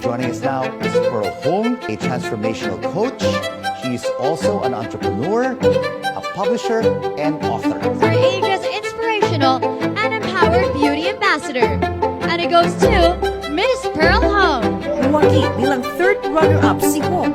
Joining us now is Pearl Hong, a transformational coach. She's also an entrepreneur, a publisher, and author. For ages inspirational and empowered beauty ambassador. And it goes to Miss Pearl Hong. Luwagi bilang third runner-up si Hong.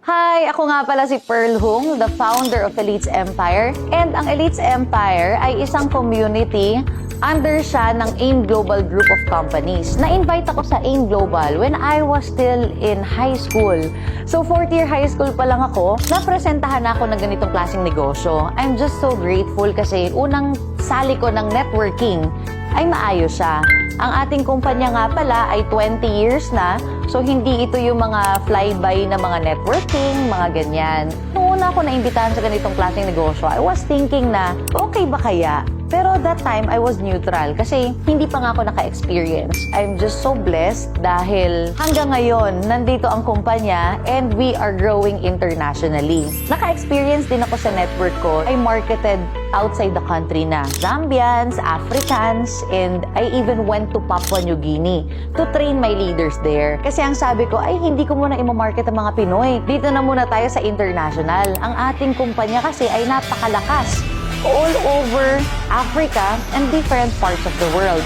Hi! Ako nga pala si Pearl Hong, the founder of Elites Empire. And ang Elites Empire ay isang community under siya ng AIM Global Group of Companies. Na-invite ako sa AIM Global when I was still in high school. So, 4th year high school pa lang ako, napresentahan ako ng ganitong klaseng negosyo. I'm just so grateful kasi unang sali ko ng networking ay maayos siya. Ang ating kumpanya nga pala ay 20 years na, so hindi ito yung mga flyby na mga networking, mga ganyan. Noong una ako naimbitahan sa ganitong klaseng negosyo, I was thinking na, okay ba kaya? Pero that time, I was neutral kasi hindi pa nga ako naka-experience. I'm just so blessed dahil hanggang ngayon, nandito ang kumpanya and we are growing internationally. Naka-experience din ako sa network ko. I marketed outside the country na. Zambians, Africans, and I even went to Papua New Guinea to train my leaders there. Kasi ang sabi ko, ay hindi ko muna i-market ang mga Pinoy. Dito na muna tayo sa international. Ang ating kumpanya kasi ay napakalakas. All over Africa and different parts of the world.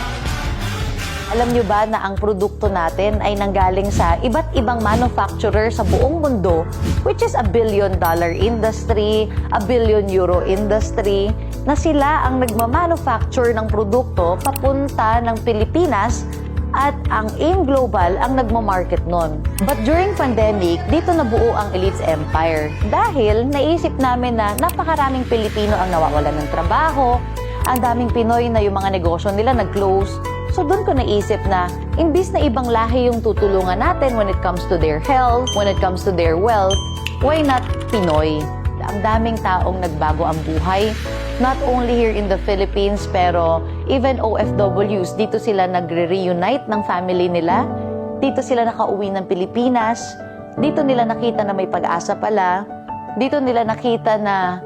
Alam nyo ba na ang produkto natin ay nanggaling sa iba't ibang manufacturer sa buong mundo, which is $1 billion industry, €1 billion industry, na sila ang nagmamanufacture ng produkto papunta ng Pilipinas at ang AIM Global ang nagmamarket nun. But during pandemic, dito nabuo ang Elites Empire dahil naisip namin na napakaraming Pilipino ang nawawalan ng trabaho, ang daming Pinoy na yung mga negosyo nila nag-close. So doon ko naisip na imbis na ibang lahi yung tutulungan natin when it comes to their health, when it comes to their wealth, why not Pinoy? Ang daming taong nagbago ang buhay. Not only here in the Philippines, pero even OFWs, dito sila nagre-reunite ng family nila. Dito sila nakauwi ng Pilipinas. Dito nila nakita na may pag-asa pala. Dito nila nakita na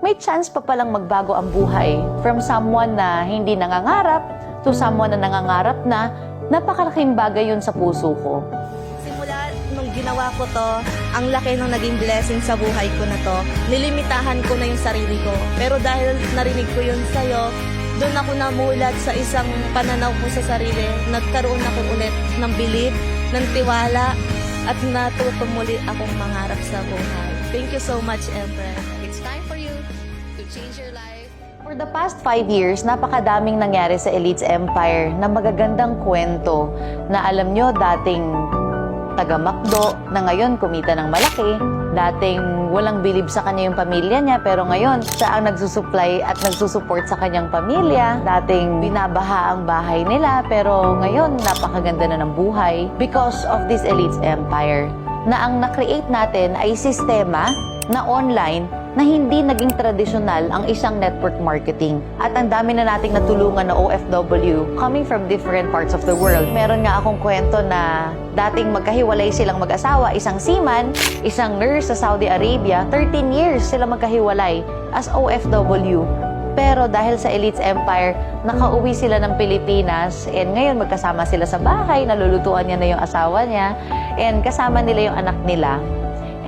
may chance pa palang magbago ang buhay. From someone na hindi nangangarap to someone na nangangarap na, napakalaking bagay yun sa puso ko. Simula nung ginawa ko to, ang laki ng naging blessing sa buhay ko na to. Nilimitahan ko na yung sarili ko. Pero dahil narinig ko yun sa'yo, doon ako namulat sa isang pananaw ko sa sarili. Nagkaroon ako ulit ng bilib, ng tiwala, at natuto muli akong mangarap sa buhay. Thank you so much, Empress. It's time for you to change your life. For the past 5 years, napakadaming nangyari sa Elites Empire na magagandang kwento na alam nyo dating taga-McDo na ngayon kumita ng malaki, dating walang bilib sa kanya yung pamilya niya pero ngayon siya ang nagsusupply at nagsusupport sa kanyang pamilya, dating binabaha ang bahay nila pero ngayon napakaganda na ng buhay because of this Elites Empire na ang na-create natin ay sistema na online na hindi naging tradisyonal ang isang network marketing. At ang dami na nating natulungan na OFW coming from different parts of the world. Meron nga akong kwento na dating magkahiwalay silang mag-asawa, isang seaman, isang nurse sa Saudi Arabia, 13 years sila magkahiwalay as OFW. Pero dahil sa Elites Empire, nakauwi sila ng Pilipinas and ngayon magkasama sila sa bahay, nalulutuan niya na yung asawa niya and kasama nila yung anak nila.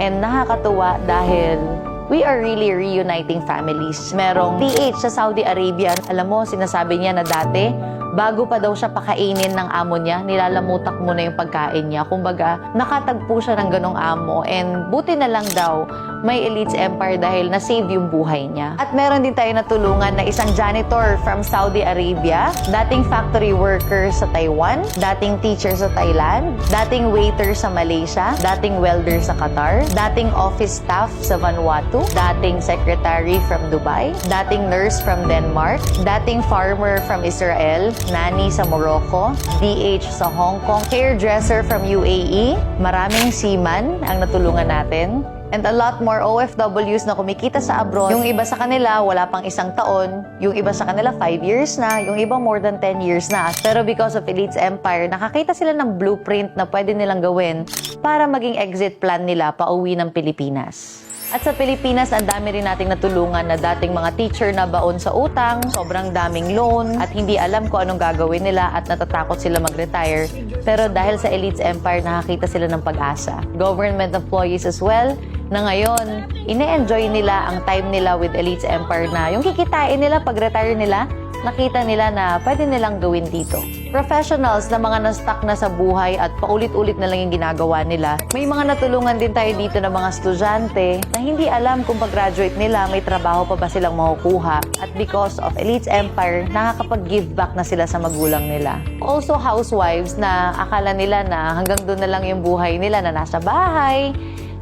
And nakakatuwa dahil we are really reuniting families. Merong PH sa Saudi Arabia. Alam mo, sinasabi niya na dati, bago pa daw siya pakainin ng amo niya, nilalamutak muna yung pagkain niya. Kumbaga, nakatagpo siya ng ganong amo. And buti na lang daw, may Elites Empire dahil na-save yung buhay niya. At meron din tayo natulungan na isang janitor from Saudi Arabia, dating factory worker sa Taiwan, dating teacher sa Thailand, dating waiter sa Malaysia, dating welder sa Qatar, dating office staff sa Vanuatu, dating secretary from Dubai, dating nurse from Denmark, dating farmer from Israel, nanny sa Morocco, DH sa Hong Kong, hairdresser from UAE, maraming seaman ang natulungan natin. And a lot more OFWs na kumikita sa abroad. Yung iba sa kanila, wala pang 1 taon. Yung iba sa kanila, 5 years na. Yung iba, more than 10 years na. Pero because of Elites Empire, nakakita sila ng blueprint na pwede nilang gawin para maging exit plan nila pauwi ng Pilipinas. At sa Pilipinas, ang dami rin nating natulungan na dating mga teacher na baon sa utang, sobrang daming loan, at hindi alam kung anong gagawin nila at natatakot sila mag-retire. Pero dahil sa Elites Empire, nakakita sila ng pag-asa. Government employees as well, na ngayon, ine-enjoy nila ang time nila with Elites Empire na yung kikitain nila pag-retire nila, nakita nila na pwede nilang gawin dito. Professionals na mga na-stuck na sa buhay at paulit-ulit na lang yung ginagawa nila. May mga natulungan din tayo dito ng mga estudyante na hindi alam kung pag-graduate nila may trabaho pa ba silang makukuha. At because of Elites Empire, nakakapag-give back na sila sa magulang nila. Also housewives na akala nila na hanggang doon na lang yung buhay nila na nasa bahay,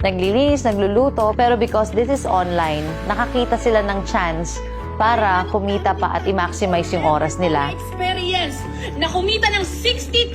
naglilinis, nagluluto. Pero because this is online, nakakita sila ng chance para kumita pa at i-maximize yung oras nila. Experience na kumita ng 60,000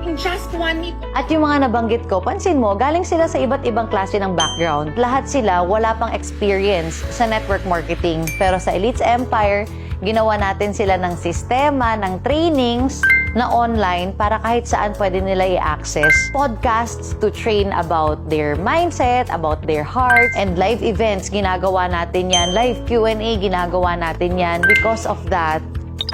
in just 1 week. At yung mga nabanggit ko, pansin mo, galing sila sa iba't ibang klase ng background. Lahat sila wala pang experience sa network marketing. Pero sa Elites Empire, ginawa natin sila ng sistema, ng trainings na online para kahit saan pwede nila i-access. Podcasts to train about their mindset, about their heart, and live events, ginagawa natin yan. Live Q&A, ginagawa natin yan. Because of that,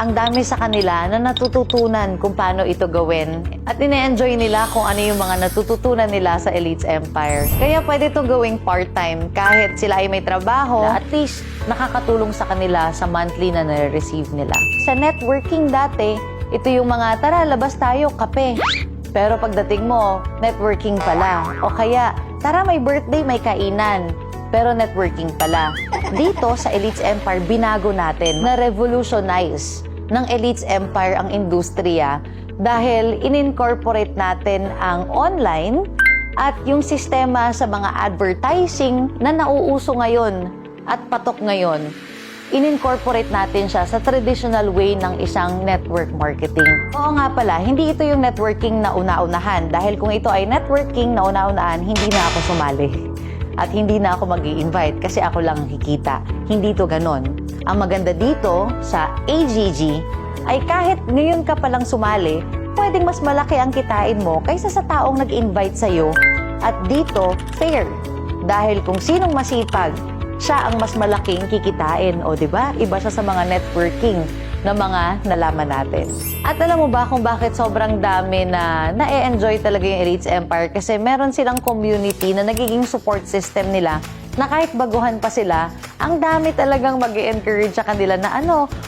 ang dami sa kanila na natututunan kung paano ito gawin. At ine-enjoy nila kung ano yung mga natututunan nila sa Elites Empire. Kaya pwede itong gawing part-time kahit sila ay may trabaho, na at least nakakatulong sa kanila sa monthly na nare-receive nila. Sa networking dati, ito yung mga, tara, labas tayo, kape. Pero pagdating mo, networking pala. O kaya, tara, may birthday, may kainan. Pero networking pala. Dito sa Elites Empire, binago natin na revolutionize ng Elites Empire ang industriya dahil in-incorporate natin ang online at yung sistema sa mga advertising na nauuso ngayon at patok ngayon. In-incorporate natin siya sa traditional way ng isang network marketing. Oo nga pala, hindi ito yung networking na una-unahan. Dahil kung ito ay networking na una-unahan, hindi na ako sumali. At hindi na ako mag-i-invite kasi ako lang kikita. Hindi to ganon. Ang maganda dito sa AGG ay kahit ngayon ka palang sumali, pwedeng mas malaki ang kitain mo kaysa sa taong nag-invite sa'yo. At dito, fair. Dahil kung sinong masipag, siya ang mas malaking kikitain. O diba? Iba siya sa mga networking na mga nalaman natin. At alam mo ba kung bakit sobrang dami na na-enjoy talaga yung Elites Empire? Kasi meron silang community na nagiging support system nila na kahit baguhan pa sila, ang dami talagang mag-encourage sa kanila na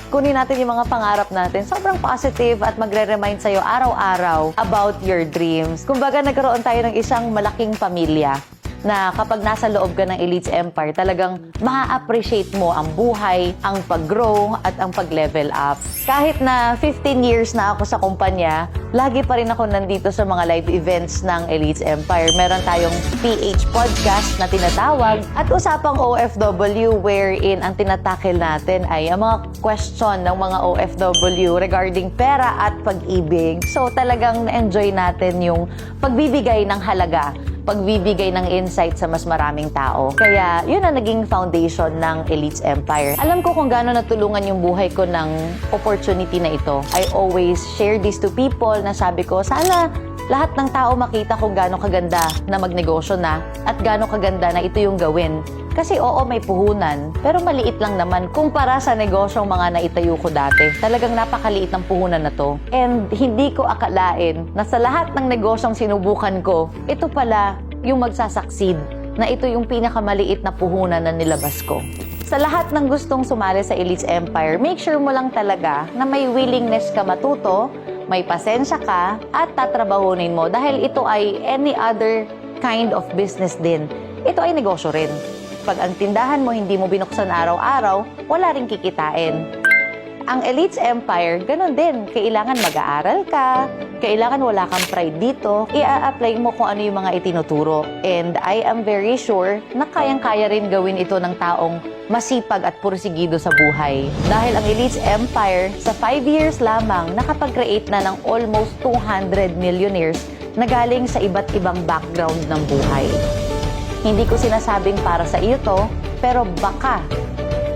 kunin natin yung mga pangarap natin. Sobrang positive at magre-remind sa'yo araw-araw about your dreams. Kumbaga nagkaroon tayo ng isang malaking pamilya na kapag nasa loob ka ng Elites Empire, talagang ma-appreciate mo ang buhay, ang pag-grow, at ang pag-level up. Kahit na 15 years na ako sa kumpanya, lagi pa rin ako nandito sa mga live events ng Elites Empire. Meron tayong PH podcast na tinatawag at usapang OFW wherein ang tinatakil natin ay ang mga question ng mga OFW regarding pera at pag-ibig. So talagang na-enjoy natin yung pagbibigay ng halaga, pagbibigay ng insight sa mas maraming tao. Kaya, yun ang naging foundation ng Elites Empire. Alam ko kung gaano natulungan yung buhay ko ng opportunity na ito. I always share this to people na sabi ko, sana lahat ng tao makita kung gaano kaganda na magnegosyo na at gaano kaganda na ito yung gawin. Kasi oo, may puhunan, pero maliit lang naman kumpara sa negosyong mga naitayo ko dati. Talagang napakaliit ng puhunan na to. And hindi ko akalain na sa lahat ng negosyong sinubukan ko, ito pala yung magsasucceed, na ito yung pinakamaliit na puhunan na nilabas ko. Sa lahat ng gustong sumali sa Elites Empire, make sure mo lang talaga na may willingness ka matuto, may pasensya ka, at tatrabahunin mo dahil ito ay any other kind of business din. Ito ay negosyo rin. Pag ang tindahan mo hindi mo binuksan araw-araw, wala ring kikitain. Ang Elites Empire, ganun din. Kailangan mag-aaral ka, kailangan wala kang pride dito, i-a-apply mo kung ano yung mga itinuturo. And I am very sure na kayang-kaya rin gawin ito ng taong masipag at pursigido sa buhay. Dahil ang Elites Empire, sa 5 years lamang, nakapag-create na ng almost 200 millionaires na galing sa iba't ibang background ng buhay. Hindi ko sinasabing para sa iyo to, pero baka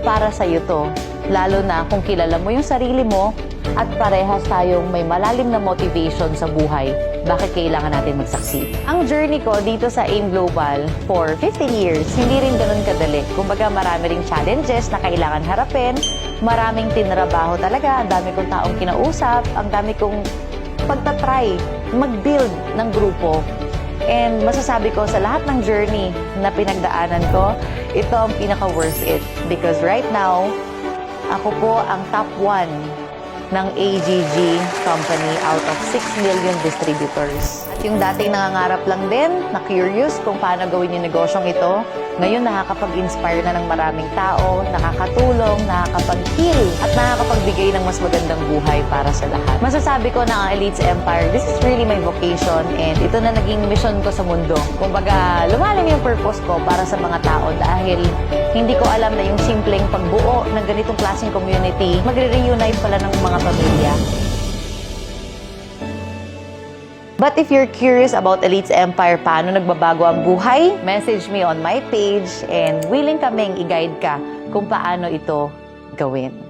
para sa iyo to. lalo na kung kilala mo yung sarili mo at parehas tayong may malalim na motivation sa buhay. Bakit kailangan natin mag-succeed? Ang journey ko dito sa AIM Global for 15 years, hindi rin ganun kadali. Kumbaga marami ring challenges na kailangan harapin, maraming tinrabaho talaga, ang dami kong taong kinausap, ang dami kong pagtatry, mag-build ng grupo. And masasabi ko sa lahat ng journey na pinagdaanan ko, ito ang pinaka-worth it. Because right now, ako po ang top 1 ng AGG company out of 6 million distributors. At yung dating nangangarap lang din, na curious kung paano gawin yung negosyong ito, ngayon nakakapag-inspire na ng maraming tao, nakakatulong, nakakapag-heal, at nakakapagbigay ng mas magandang buhay para sa lahat. Masasabi ko na ang Elites Empire, this is really my vocation and ito na naging mission ko sa mundo. Kumbaga, lumalim yung purpose ko para sa mga tao dahil hindi ko alam na yung simpleng pagbuo ng ganitong klaseng community, magre-reunite pala ng mga pamilya. But if you're curious about Elites Empire, paano nagbabago ang buhay, message me on my page and willing kaming i-guide ka kung paano ito gawin.